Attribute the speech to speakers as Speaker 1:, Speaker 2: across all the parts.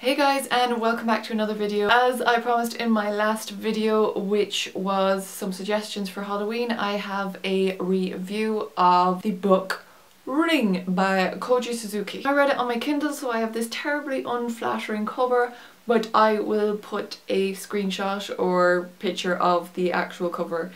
Speaker 1: Hey guys, and welcome back to another video. As I promised in my last video, which was some suggestions for Halloween, I have a review of the book Ring by Koji Suzuki. I read it on my Kindle, so I have this terribly unflattering cover, but I will put a screenshot or picture of the actual cover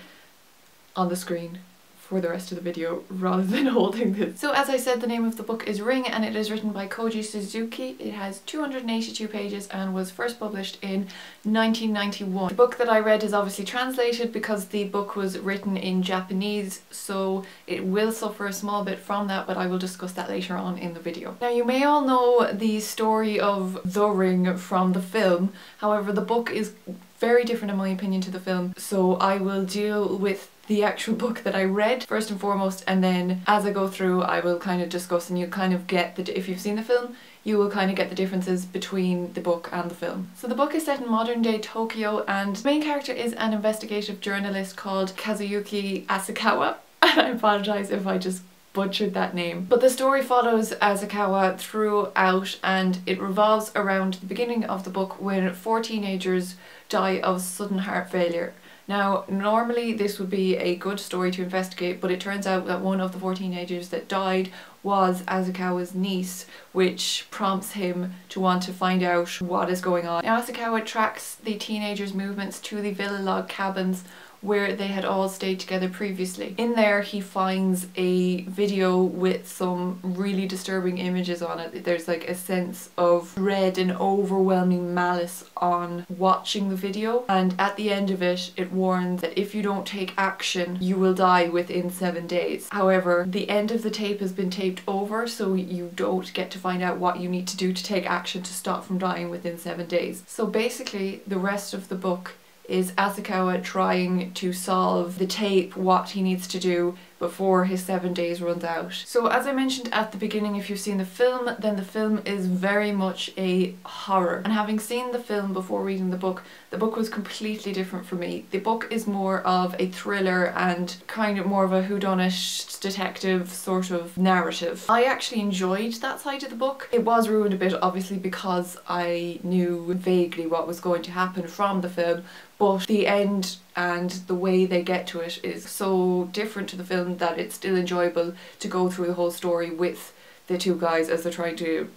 Speaker 1: on the screen for the rest of the video rather than holding this. So as I said, the name of the book is Ring and it is written by Koji Suzuki. It has 282 pages and was first published in 1991. The book that I read is obviously translated because the book was written in Japanese, so it will suffer a small bit from that, but I will discuss that later on in the video. Now, you may all know the story of The Ring from the film, however the book is very different in my opinion to the film, so I will deal with the actual book that I read first and foremost, and then as I go through I will kind of discuss, and you kind of get the, if you've seen the film, you will kind of get the differences between the book and the film. So the book is set in modern day Tokyo, and the main character is an investigative journalist called Kazuyuki Asakawa. And I apologise if I just butchered that name. But the story follows Asakawa throughout, and it revolves around the beginning of the book when 4 teenagers die of sudden heart failure. Now, normally this would be a good story to investigate, but it turns out that one of the 4 teenagers that died was Asakawa's niece, which prompts him to want to find out what is going on. Now, Asakawa tracks the teenagers' movements to the villa log cabins where they had all stayed together previously. In there he finds a video with some really disturbing images on it. There's like a sense of dread and overwhelming malice on watching the video, and at the end of it, it warns that if you don't take action you will die within 7 days. However, the end of the tape has been taped over, so you don't get to find out what you need to do to take action to stop from dying within 7 days. So basically the rest of the book is Asakawa trying to solve the tape, what he needs to do before his 7 days runs out. So as I mentioned at the beginning, if you've seen the film, then the film is very much a horror. And having seen the film before reading the book was completely different for me. The book is more of a thriller and kind of more of a whodunit detective sort of narrative. I actually enjoyed that side of the book. It was ruined a bit obviously because I knew vaguely what was going to happen from the film, but the end and the way they get to it is so different to the film that it's still enjoyable to go through the whole story with the 2 guys as they're trying to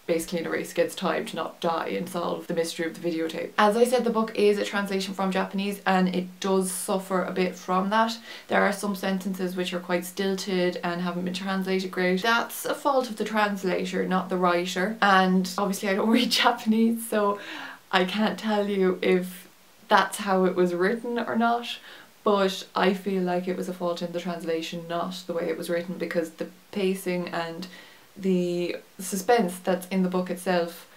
Speaker 1: basically in a race against time to not die and solve the mystery of the videotape. As I said, the book is a translation from Japanese and it does suffer a bit from that. There are some sentences which are quite stilted and haven't been translated great. That's a fault of the translator, not the writer, and obviously I don't read Japanese, so I can't tell you if that's how it was written or not, but I feel like it was a fault in the translation, not the way it was written, because the pacing and the suspense that's in the book itself,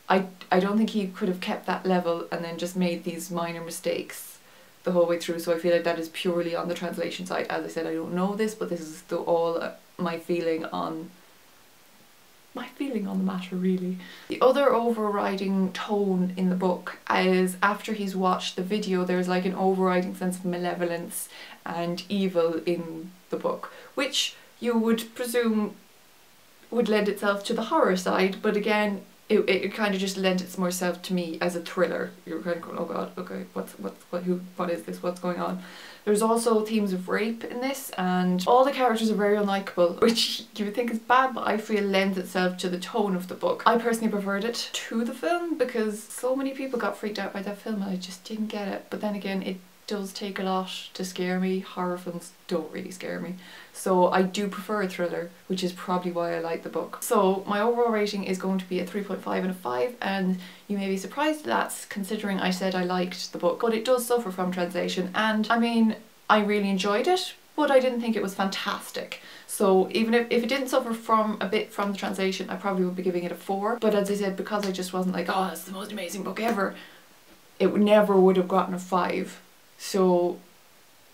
Speaker 1: I don't think he could have kept that level and then just made these minor mistakes the whole way through, so I feel like that is purely on the translation side. As I said, I don't know this, but this is all my feeling on the matter really. The other overriding tone in the book is after he's watched the video, there's like an overriding sense of malevolence and evil in the book, which you would presume would lend itself to the horror side, but again it kind of just lent its more self to me as a thriller. You're kind of going, oh god, okay, what is this, what's going on? There's also themes of rape in this, and all the characters are very unlikable, which you would think is bad, but I feel lends itself to the tone of the book. I personally preferred it to the film because so many people got freaked out by that film and I just didn't get it. But then again, it does take a lot to scare me. Horror films don't really scare me, so I do prefer a thriller, which is probably why I like the book. So my overall rating is going to be a 3.5 out of 5, and you may be surprised at that considering I said I liked the book, but it does suffer from translation, and I mean I really enjoyed it, but I didn't think it was fantastic. So even if it didn't suffer from a bit from the translation, I probably would be giving it a 4, but as I said, because I just wasn't like, oh, it's the most amazing book ever, it never would have gotten a 5. So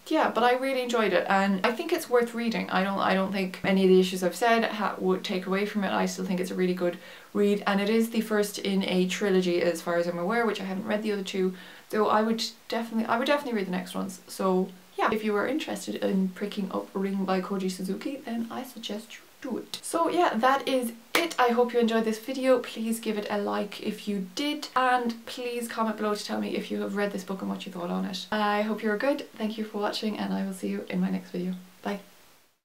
Speaker 1: yeah, but I really enjoyed it and I think it's worth reading. I don't think any of the issues I've said would take away from it. I still think it's a really good read, and it is the first in a trilogy as far as I'm aware, which I haven't read the other 2, though I would definitely read the next ones. So yeah, if you are interested in picking up Ring by Koji Suzuki, then I suggest you do it. So yeah, that is it. I hope you enjoyed this video. Please give it a like if you did, and please comment below to tell me if you have read this book and what you thought on it. I hope you're good. Thank you for watching, and I will see you in my next video. Bye.